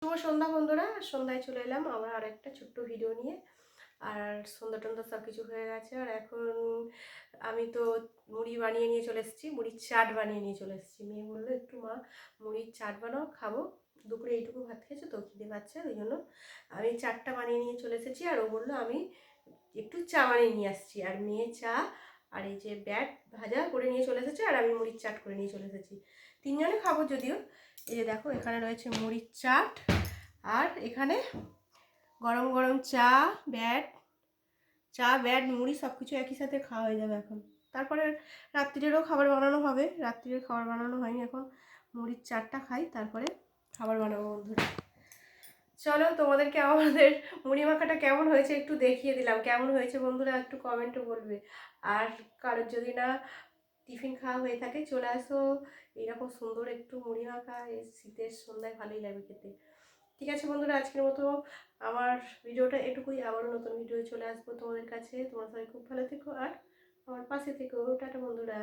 শুভ সন্ধ্যা বন্ধুরা, সন্ধ্যায় চলে এলাম আবার আর একটা ছোট্ট ভিডিও নিয়ে। আর সন্ধ্যা টন্ধ্যা সব কিছু হয়ে গেছে। আর এখন আমি তো মুড়ি বানিয়ে নিয়ে চলে এসেছি, মুড়ির চাট বানিয়ে নিয়ে চলে এসেছি। মেয়ে বললো একটু মা মুড়ির চাট বানাও, খাবো। দুপুরে এইটুকু ভাত খেয়েছো তো, খিদে পাচ্ছে, ওই জন্য আমি চাটটা বানিয়ে নিয়ে চলে এসেছি। আর ও বললো আমি একটু চা বানিয়ে নিয়ে আসছি। আর মেয়ে চা আর এই যে ব্যাট ভাজা করে নিয়ে চলে এসেছে, আর আমি মুড়ির চাট করে নিয়ে চলে এসেছি। তিনজনে খাবো যদিও। এই যে দেখো, এখানে রয়েছে মুড়ির চাট, আর এখানে গরম গরম ব্যাট মুড়ি সব কিছু একই সাথে খাওয়া হয়ে যাবে এখন। তারপরে রাত্রিরেরও খাবার বানানো হবে। রাত্রিরের খাবার বানানো হয়নি, এখন মুড়ির চাটটা খাই, তারপরে খাবার বানাবো বন্ধুরা। চলো, তোমাদেরকে আমাদের মুড়ি মাখাটা কেমন হয়েছে একটু দেখিয়ে দিলাম। কেমন হয়েছে বন্ধুরা একটু কমেন্টে বলবে। আর কারোর যদি না টিফিন খাওয়া হয়ে থাকে, চলে আসো। এইরকম সুন্দর একটু মুড়ি মাখা এই শীতের সন্ধ্যায় ভালোই লাগবে খেতে। ঠিক আছে বন্ধুরা, আজকের মতো আমার ভিডিওটা এটুকুই। আবারও নতুন ভিডিও চলে আসবো তোমাদের কাছে। তোমরা সবাই খুব ভালো থেকো আর আমার পাশে থেকো। টাটা বন্ধুরা।